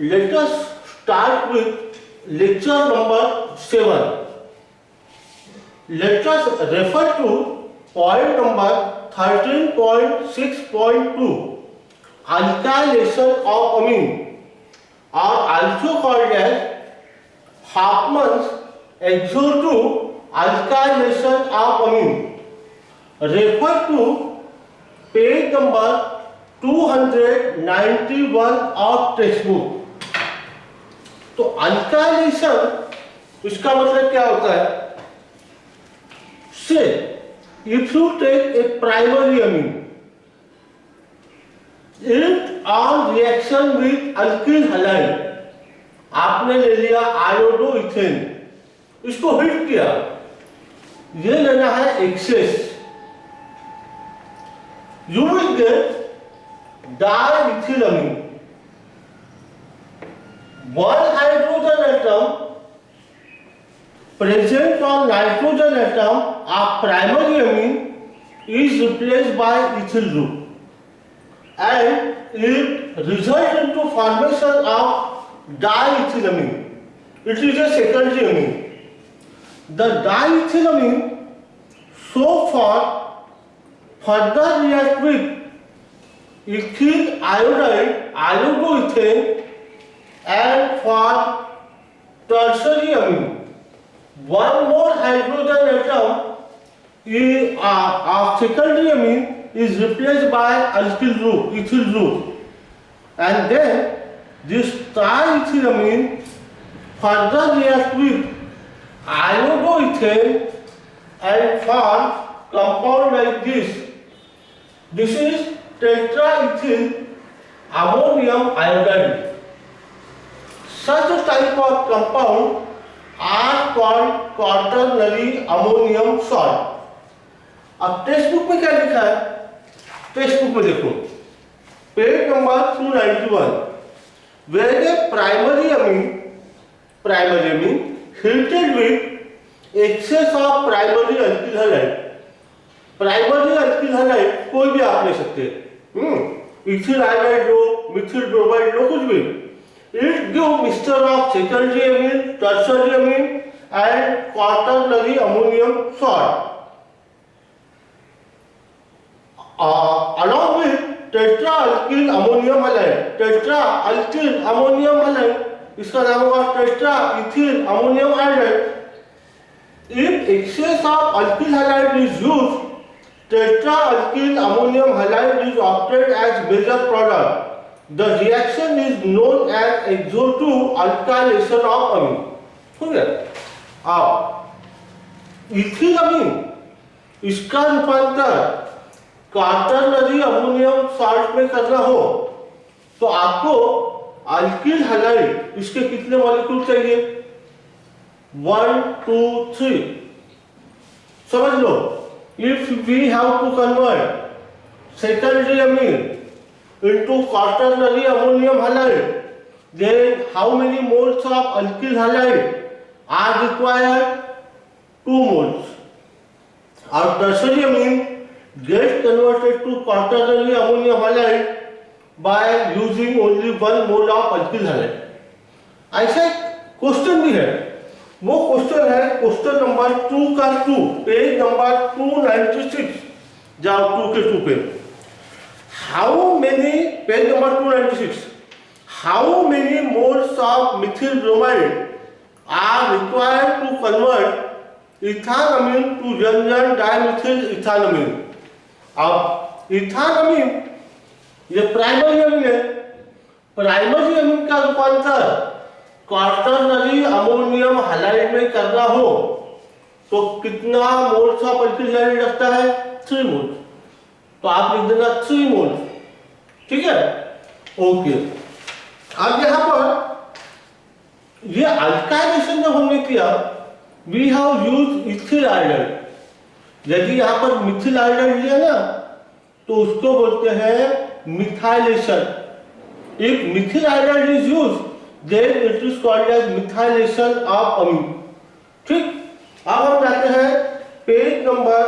Let us start with lecture number 7. Let us refer to point number 13.6.2. Alkylation of amine are also called as Hartmann's exo to alkylation of amine. Refer to page number 291 of textbook. तो alkylation इसका मतलब क्या होता है? Say if you take a primary amine it on reaction with alkyl halide, आपने ले लिया iodo ethane, इसको हिट किया, ये लेना है excess, you will get diethylamine. One hydrogen atom present on nitrogen atom of primary amine is replaced by ethyl group and it results into formation of diethylamine. It is a secondary amine. The diethylamine so far further react with ethyl iodide, iodoethane and for tertiary amine. One more hydrogen atom of secondary amine is replaced by alkyl group, ethyl group, and then this triethylamine further reacts with iodoethane and form compound like this. This is tetraethyl ammonium iodide. Such a type of compound are called quaternary ammonium salt. अब text book में क्या लिखा है? Text book में देखो page number 291, where a primary amine heated with excess of primary alkyl halide. Primary alkyl halide कोई भी आप ले सकते हैं, इथिल आयोडाइड लो, मिथिल ब्रोमाइड लो, कुछ भी। It give mixture of secondary amine, tertiary amine and quaternary ammonium salt along with tetra alkyl ammonium halide. Tetra alkyl ammonium halide इसका नाम होगा tetra ethyl ammonium iodide. If excess of alkyl halide is used, tetra-alkyl ammonium halide is obtained as major product. The reaction is known as exo2 alkylation of amine. हो गया? अब ethyl अमीन इसका रूपांतर quaternary ammonium salt में करना हो तो आपको अल्किल हैलाइड इसके कितने मॉलिक्यूल चाहिए? 1 2 3। समझ लो, if we have to convert secondary amine into quaternary ammonium halide, then how many moles of alkyl halide are required? 2 moles. Our tertiary amine gets converted to quaternary ammonium halide by using only 1 mole of alkyl halide. ऐसा question भी है, वो question है question number 2 का 2, page number 296, जाओ 2 के 2 पे। How many, page number 296, how many moles of methyl bromide are required to convert ethanamine to व्यंजन डाइमिथिल इथानमीन। अब इथानमीन ये प्राइमरी अमीन है, प्राइमरी अमीन का रूपांतर क्वाटरनरी अमोनियम हैलाइड में करना हो तो कितना मोल्स ऑफ अल्किल हैलाइड लगता है? 3 मोल्स। तो आप लिख देना 3 मोल्स, ठीक है? ओके। अब यहां पर ये अल्काइलेशन जब हमने किया, we have used ethyl iodide. यदि यहां पर मिथिल आयोडाइड लिया ना तो उसको बोलते हैं methylation. If Mithil iodide is used then it is called as methylation of amine। ठीक, अब हम जाते हैं page number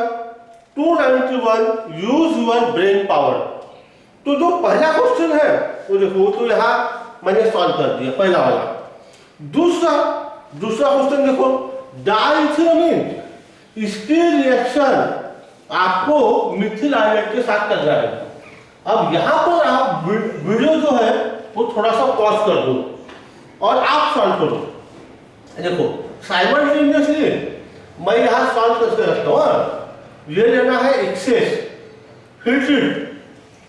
291, use your brain power. तो जो पहला क्वेश्चन है वो देखो, तो यहाँ मैंने सॉल्व कर दिया पहला वाला। दूसरा क्वेश्चन देखो, डाइथिलामीन इसकी रिएक्शन आपको मिथिल आयोडाइड के साथ कर रहा है। अब यहाँ पर आप वीडियो जो है वो थोड़ा सा पॉज कर दो और आप सॉल्व करो। देखो साइमल्टेनियसली मैं यहाँ सॉल्व करके रखता हूँ। ये लेना है एक्सेस हीटेड,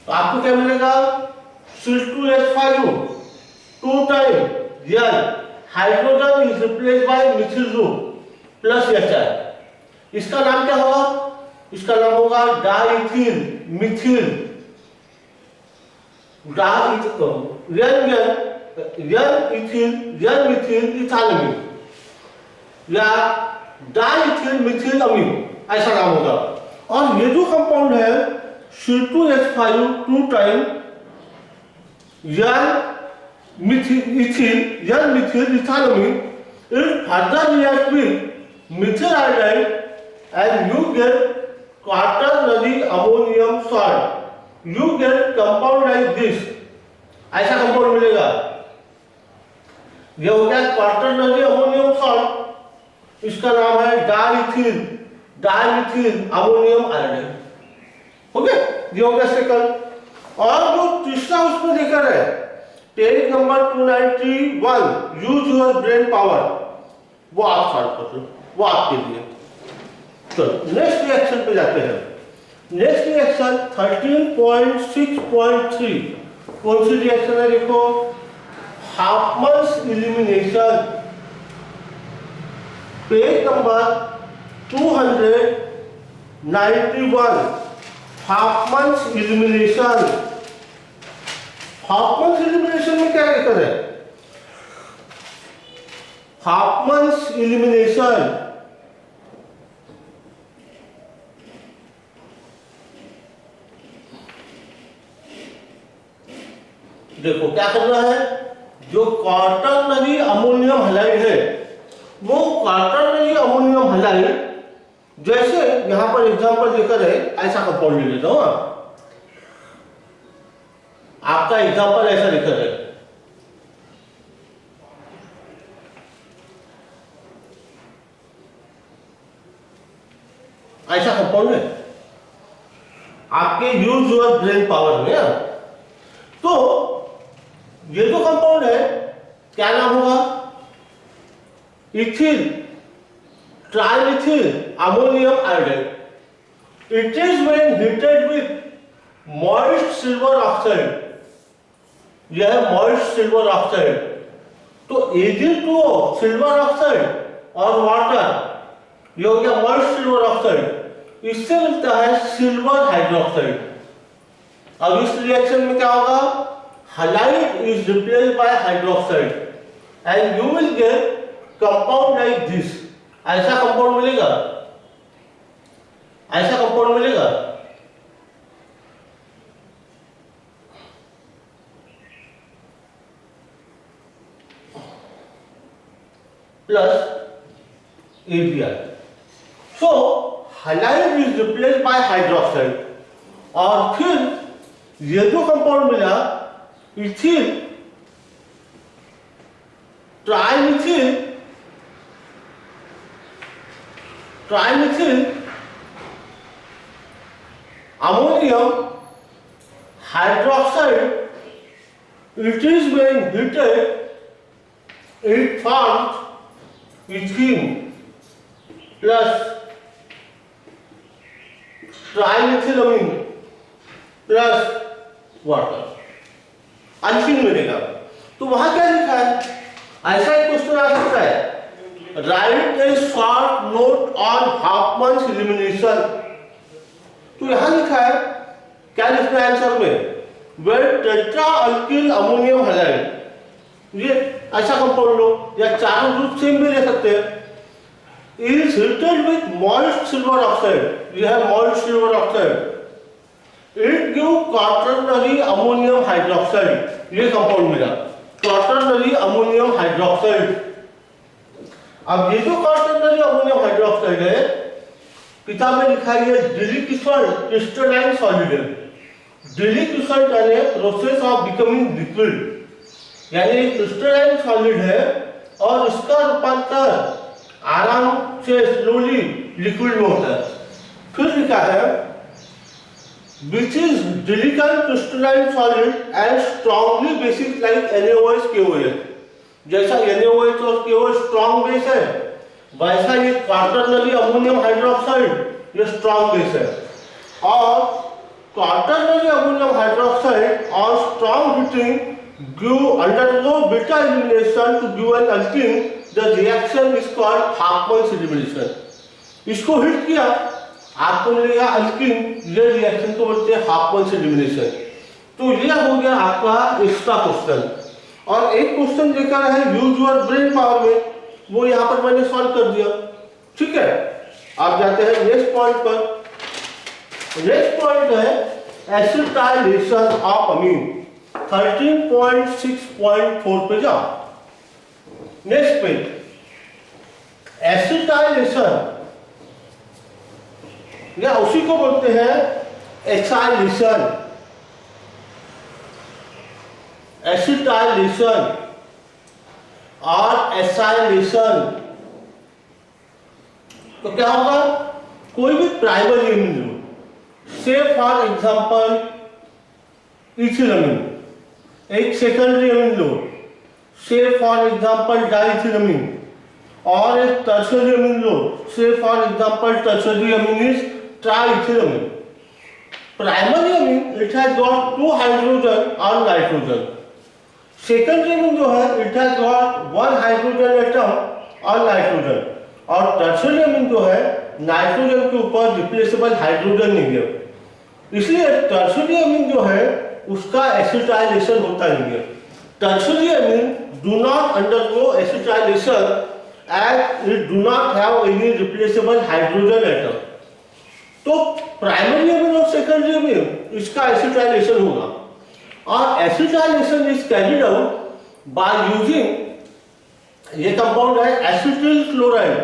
तो आपको क्या मिलेगा, C2H5 2 time N hydrogen is replaced by methyl group plus Hi। इसका नाम क्या होगा, इसका नाम होगा डाइथिल मिथिल मिथिल इथालमीन या डाइथिल मिथिल अमीन, ऐसा नाम होगा। और ये जो कंपाउंड है C2H5 2 time methyl ethylamine is further react with methyl iodide and you get quaternary ammonium salt। You get compound like this, ऐसा कंपाउंड मिलेगा। ये हो गया क्वाटरनरी अमोनियम सॉल्ट, इसका नाम है डाइमिथिल अमोनियम आयोडाइड। हो गया, ये हो गया सेकंड। और जो तीसरा उसमें देखा है page number 291, use your brain power, वो आप सॉल्व कर लो, वो आपके लिए। तो नेक्स्ट रिएक्शन पे जाते हैं। नेक्स्ट रिएक्शन 13.6.3 कौन सी रिएक्शन है, देखो Hoffmann's elimination, page number 291, Hoffmann's elimination. Hoffmann's elimination में क्या कहते हैं, हाफमैन्स एलिमिनेशन देखो क्या करना है, जो क्वाटरनरी अमोनियम हैलाइड है वो क्वाटरनरी अमोनियम हैलाइड, जैसे यहां पर एग्जांपल देकर है ऐसा कंपाउंड ले लेता हूं। आपका एग्जांपल ऐसा लिखा है, ऐसा कंपाउंड है आपके यूज योर ब्रेन पावर में। तो ये जो कंपाउंड है क्या नाम होगा, ethyl trimethyl ammonium iodide. It is when heated with moist silver oxide, यह है मॉइस्ट सिल्वर ऑक्साइड। तो Ag2O सिल्वर ऑक्साइड और वाटर, ये हो गया मॉइस्ट सिल्वर ऑक्साइड, इससे मिलता है सिल्वर हाइड्रोक्साइड। अब इस रिएक्शन में क्या होगा, halide is replaced by hydroxide and you will get compound like this। ऐसा कंपाउंड मिलेगा, ऐसा कंपाउंड मिलेगा। Plus ABr। So halide is replaced by hydroxide और फिर ये जो कंपाउंड मिला ethyl trimethyl ammonium hydroxide, it is when heated it forms ethene plus trimethylamine plus water, अंतिम मिलेगा। तो वहां क्या लिखा है, ऐसा एक क्वेश्चन आ सकता है, write a short note on Hofmann's elimination. तो यहां लिखा है, क्या लिखना है आंसर में, where tetra alkyl ammonium halide, ये ऐसा कंपाउंड लो या चारों ग्रुप सेम भी ले सकते हैं, is heated with moist silver oxide, यह है moist silver oxide, it give quaternary ammonium hydroxide, ये कंपाउंड मिला क्वाटरनरी अमोनियम हाइड्रोक्साइड। अब ये जो क्वाटरनरी अमोनियम हाइड्रोक्साइड है, किताब में लिखा है डिलिक्विड क्रिस्टलाइन सॉल्यूबल, डिलिक्विड यानी प्रोसेस ऑफ बिकमिंग लिक्विड। यानी क्रिस्टलाइन सॉलिड है और इसका रूपांतर आराम से स्लोली लिक्विड में होता है। फिर लिखा है which is delicate crystalline solid and strongly basic like NaOH KOH। जैसा NaOH और KOH स्ट्रॉन्ग बेस है, वैसा ये क्वार्टरनरी अमोनियम हाइड्रोक्साइड ये स्ट्रॉन्ग बेस है। और क्वार्टरनरी अमोनियम हाइड्रोक्साइड और strong heating undergo beta elimination to give an alkene। The reaction is called Hartmann's elimination। इसको हिट किया, आपको मिलेगा अल्कीन, ये रिएक्शन को बोलते हैं हार्टमन्स एलिमिनेशन। तो ये हो गया आपका एक्स्ट्रा क्वेश्चन। और एक क्वेश्चन लेकर है यूज योर ब्रेन पावर में, वो यहाँ पर मैंने सॉल्व कर दिया। ठीक है, आप जाते हैं नेक्स्ट पॉइंट पर। नेक्स्ट पॉइंट है एसिटाइलेशन ऑफ अमीन। 13.6.4 पे जाओ। नेक्स्ट पेज, एसिटाइलेशन या उसी को बोलते हैं एसाइलेशन। एसिटाइलेशन और एसाइलेशन तो क्या होगा, कोई भी प्राइमरी अमीन लो, से फॉर एग्जांपल इथिलमीन, एक सेकेंडरी अमीन लो, से फॉर एग्जांपल डाइथिलमीन, और एक टर्शियरी अमीन लो, say for example tertiary amine is triethylamine. Primary amine it has got 2 hydrogen और नाइट्रोजन। सेकेंडरी अमीन जो है it has got 1 hydrogen atom और nitrogen. और टर्शियरी अमीन जो है नाइट्रोजन के ऊपर रिप्लेसेबल हाइड्रोजन नहीं है, इसलिए टर्शियरी अमीन जो है उसका एसिटाइलेशन होता नहीं है। Tertiary amine do not undergo acetylation as it do not have any replaceable hydrogen atom. तो प्राइमरी अमीन और सेकेंडरी अमीन इसका एसिटाइलेशन होगा। और acetylation is carried out by using, ये कंपाउंड है एसिटिल क्लोराइड,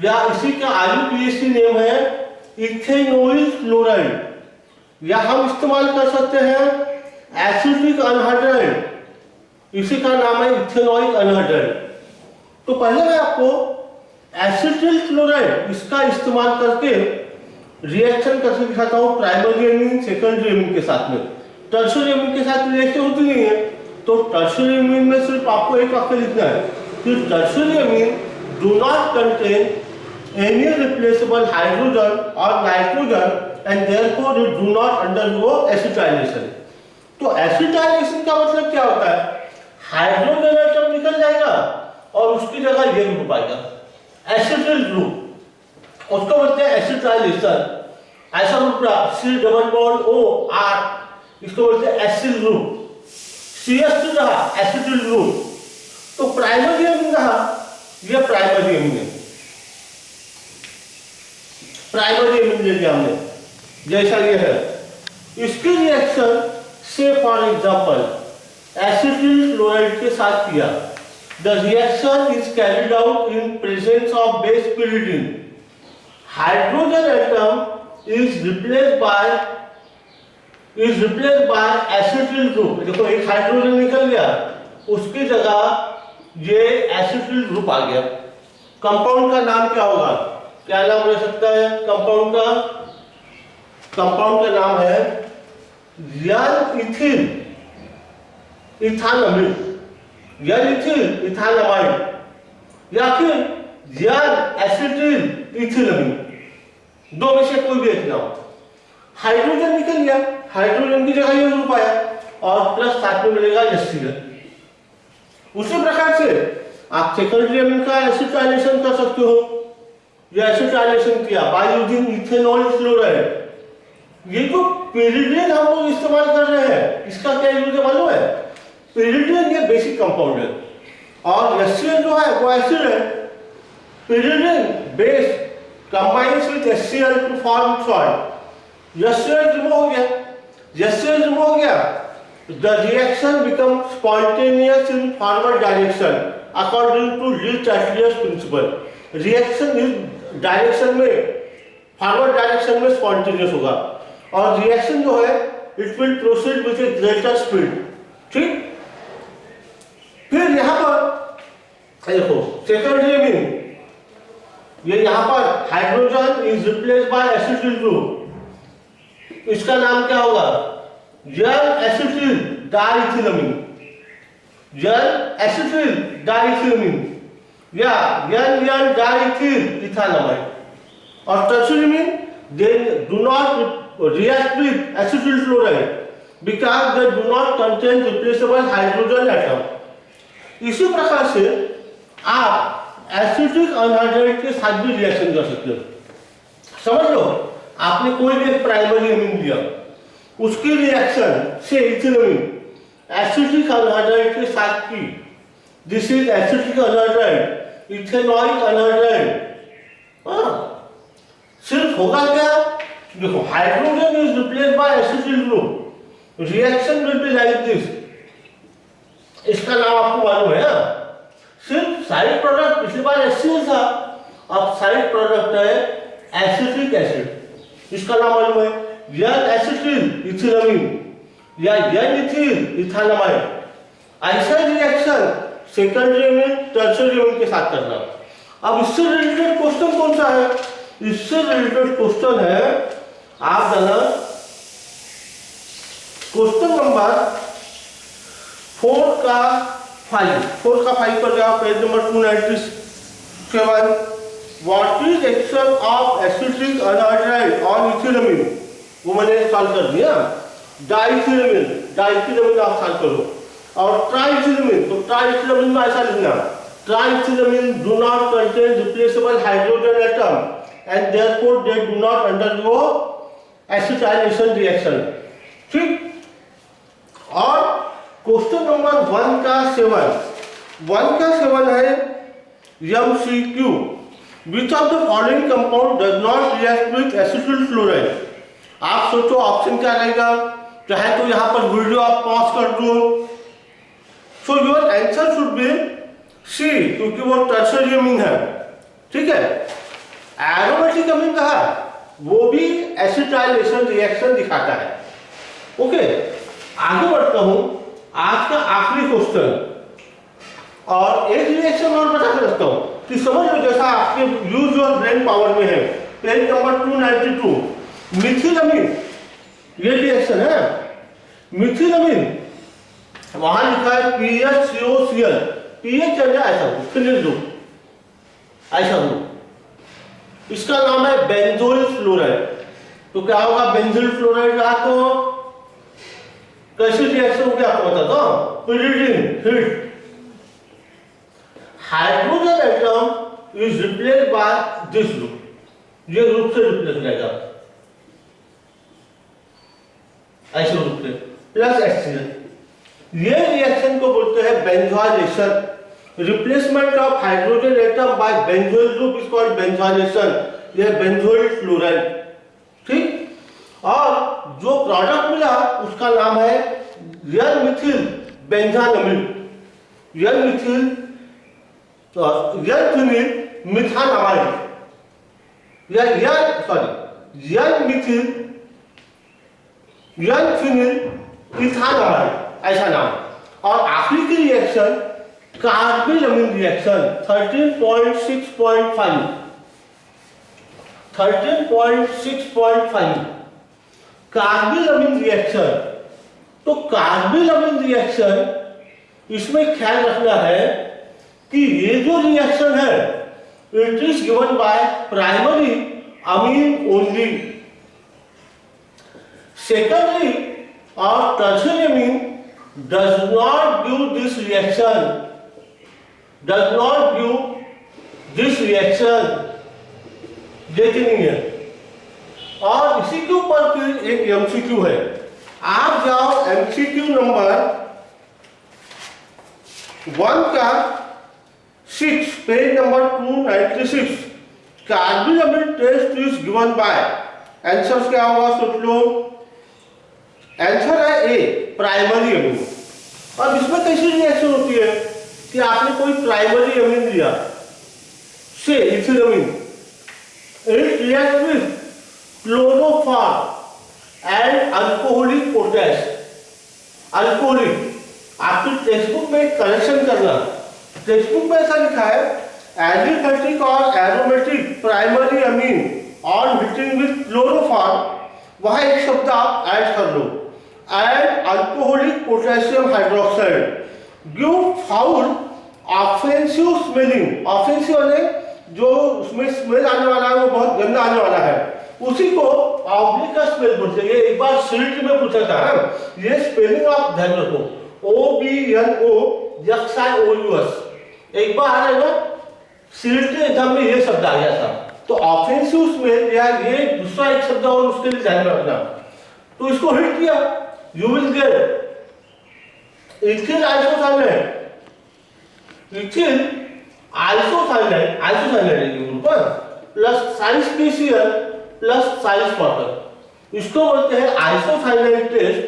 या इसी का IUPAC नेम है इथेनॉइल क्लोराइड, या हम इस्तेमाल कर सकते हैं एसिटिक अनहाइड्राइड, इसी का नाम है इथेनॉइल अनहाइड्राइड। तो पहले मैं आपको एसिटिल क्लोराइड इसका इस्तेमाल करके रिएक्शन करके दिखाता हूँ प्राइमरी अमीन सेकेंडरी अमीन के साथ में। टर्शियरी अमीन के साथ रिएक्शन होती नहीं है, तो टर्शियरी अमीन में सिर्फ आपको एक वाक्य लिखना है कि tertiary amine do not contain any replaceable hydrogen or nitrogen and therefore it do not undergo acetylation। तो acetylation का मतलब क्या होता है, हाइड्रोजन एटम निकल जाएगा और उसकी जगह ये ग्रुप आएगा एसिटिल ग्रुप, उसको बोलते हैं एसिटाइलेशन। ऐसा group C double bond O R, इसको बोलते हैं एसिल ग्रुप। CH2 रहा एसिटिल ग्रुप। तो प्राइमरी अमीन रहा, ये प्राइमरी अमीन है, प्राइमरी अमीन ले लिया हमने, जैसा ये है। इसकी रिएक्शन से फॉर एग्जांपल एसिटिल क्लोराइड के साथ किया, the reaction is carried out in presence of base pyridine। Hydrogen atom is replaced by acetyl group. देखो एक हाइड्रोजन निकल गया, उसकी जगह ये एसिटिल ग्रुप आ गया। कंपाउंड का नाम क्या होगा, क्या नाम रह सकता है कंपाउंड का? कंपाउंड का नाम है यन इथिल इथानमीन, यन इथिल इथानमाइड, या फिर यन एसिटिल इथिलमीन। दो में से कोई भी एक नाम। हाइड्रोजन निकल गया, हाइड्रोजन की जगह ये ग्रुप आया और प्लस साथ में मिलेगा HCl। उसी प्रकार से आप सेकेंडरी अमीन का एसिटाइलेशन कर सकते हो। ये एसिटाइलेशन किया बाय यूजिंग इथेनॉल क्लोराइड। ये जो pyridine हम लोग इस्तेमाल कर रहे हैं, इसका क्या यूज है मालूम है? pyridine ये बेसिक कंपाउंड है और HCl जो है वो एसिड है। pyridine base combines with HCl to form salt। HCl remove हो गया, HCl रिमूव हो गया, the reaction becomes spontaneous in forward direction according to Lee-Chatelier's principle। Reaction इस डायरेक्शन में, फॉरवर्ड डायरेक्शन में स्पॉन्टेनियस होगा और रिएक्शन जो है it will proceed with a greater speed. ठीक, देखो सेकेंडरी अमीन, ये यहाँ पर hydrogen is replace by acetyl group, इसका नाम क्या होगा? N acetyl diethylamine, N acetyl diethylamine या एन डाइथिल इथानमाइड। और tertiary amine, they do not react with acetyl chloride because they do not contain replaceable hydrogen atom। इसी प्रकार से आप एसिटिक अनहाइड्राइड के साथ भी रिएक्शन कर सकते हो। समझ लो, आपने कोई भी एक प्राइमरी अमीन लिया, उसकी रिएक्शन से इथिलमीन एसिटिक अनहाइड्राइड के साथ की, this is acetic anhydride, ethanoic anhydride. सिर्फ होगा क्या? देखो, hydrogen is replaced by acetyl group, reaction will be like this. इसका नाम आपको मालूम है? सिर्फ साइड प्रोडक्ट पिछली बार HCl था, अब साइड प्रोडक्ट है एसिटिक एसिड, इसका नाम मालूम है एन एसिटिल इथिलमीन या एन इथिल इथानमाइड। ऐसा रिएक्शन सेकेंडरी में टर्शियरी अमीन के साथ करना। अब इससे रिलेटेड क्वेश्चन कौन सा है? इससे रिलेटेड क्वेश्चन है, आप जाना क्वेश्चन नंबर 4 का 5 पर जाओ, page number 297। What is action of acetic anhydride on ethylamine? वो मैंने सॉल्व कर दिया। डाइथिलमीन आप सॉल्व करो। और ट्राइथिलमीन, तो ट्राइथिलमीन में ऐसा लिखना, triethylamine do not contain replaceable hydrogen atom and therefore they do not undergo acetylation reaction। ठीक। और क्वेश्चन नंबर 1 का 7 है MCQ, which of the following compound does not react with acetyl chloride? आप सोचो ऑप्शन क्या रहेगा, चाहे तो यहाँ पर वीडियो आप पॉज कर दो। So your answer should be C, क्योंकि वो टर्शियरी अमीन है। ठीक है। एरोमेटिक अमीन कहा, वो भी एसिटाइलेशन रिएक्शन दिखाता है। ओके, आगे बढ़ता हूं। आज का आखिरी क्वेश्चन और एक रिएक्शन और बता के रखता हूं कि समझ लो, जैसा आपके यूज और ब्रेन पावर में है। पेज नंबर 292, मिथिल अमीन, ये रिएक्शन है। मिथिल अमीन वहां लिखा है PHCOCl, पीएच ऐसा फिनिश दो, ऐसा हो, इसका नाम है बेंजोइल फ्लोराइड। तो क्या होगा? बेंजोइल फ्लोराइड रहा तो कैसी रिएक्शन होगी आपको बताता हूं। pyridine heat, hydrogen atom is replace by this group, ये ग्रुप से रिप्लेस हो जाएगा, ऐसे ग्रुप से प्लस HCl। ये रिएक्शन को बोलते हैं benzoylation. Replacement of hydrogen atom by benzoyl group is called benzoylation, ये बेंजोइल फ्लोराइड। ठीक। और जो प्रोडक्ट मिला उसका नाम है N methyl benzenamine, N methyl N phenyl methanamide या N methyl N phenyl ethanamide, ऐसा नाम। और आखिरी की reaction carbylamine reaction 13.6.5, 13.6.5 carbylamine reaction. तो कार्बिल अमीन रिएक्शन, इसमें ख्याल रखना है कि ये जो रिएक्शन है it is given by primary amine only. Secondary और tertiary amine does not give this reaction, does not give this reaction, देती नहीं है। और इसी के ऊपर फिर एक MCQ है। आप जाओ MCQ नंबर 1 का 6, page number 296। Carbylamine test is given by, answer क्या होगा सोच लो। आंसर है ए, प्राइमरी अमीन। अब इसमें कैसी रिएक्शन होती है कि आपने कोई प्राइमरी अमीन लिया, say ethylamine, it react with chloroform and alcoholic potash. Alcoholic, आपकी टेक्स्ट बुक में करेक्शन करना, टेक्स्ट बुक में ऐसा लिखा है एलिफेटिक और aromatic primary amine on heating with chloroform, वहां एक शब्द आप ऐड कर लो, add alcoholic potassium hydroxide give foul offensive smelling. Offensive यानी जो उसमें स्मेल आने वाला है वो बहुत गंदा आने वाला है, उसी को ऑब्लिक का स्पेल बोलते हैं। एक बार सीट में पूछा था ना, ये स्पेलिंग आप ध्यान रखो, OBNOXIOUS, एक बार आ रहेगा सीट के एग्जाम में ये शब्द आ गया था। तो ऑफेंसिव स्मेल या ये दूसरा एक शब्द और उसके लिए ध्यान रखना। तो इसको हिट किया, you will gate ethyl isocyanate, ethyl isocyanate group plus साइंस केसीएल प्लस साइंस वाटर। इसको बोलते हैं आइसोसाइनाइड टेस्ट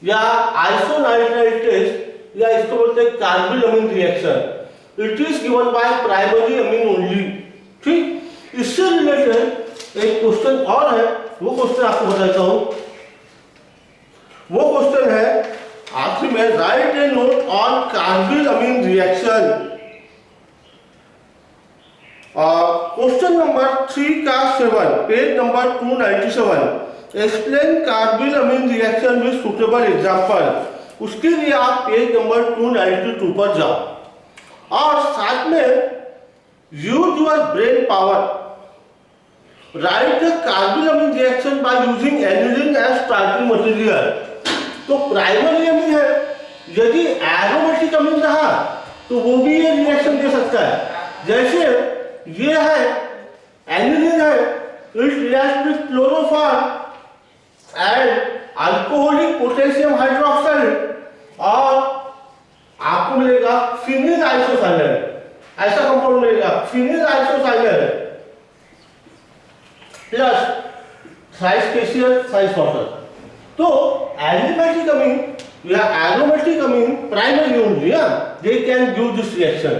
या आइसोनाइट्राइड टेस्ट, या इसको बोलते हैं carbylamine reaction. It is given by primary amine only. ठीक, इससे रिलेटेड एक क्वेश्चन और है, वो क्वेश्चन आपको बताता हूं। वो क्वेश्चन है आखिर में, write a note on carbylamine reaction. Question number 3 का 7, page number 297, explain carbylamine reaction with suitable example. उसके लिए आप पेज नंबर 292 पर जाओ और साथ में use your brain power, write the carbylamine reaction by using aniline as starting material. तो प्राइमरी अमीन है, यदि एरोमेटिक अमीन रहा तो वो भी ये रिएक्शन दे सकता है। जैसे ये है एनिलीन है, it react with chloroform and alcoholic potassium hydroxide, और आपको मिलेगा फिनिल आइसोसाइनेट, ऐसा कंपाउंड मिलेगा फिनिल आइसोसाइनेट प्लस साइंस केसीएल साइंस वाटर। तो एलिफेटिक अमीन या aromatic amine primary only, they can give this reaction.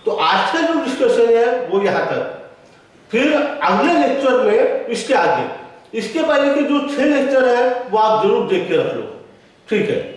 तो आज का जो डिस्कशन है वो यहाँ तक, फिर अगले लेक्चर में इसके आगे, इसके पहले के जो 6 लेक्चर है वो आप जरूर देख के रख लो। ठीक है।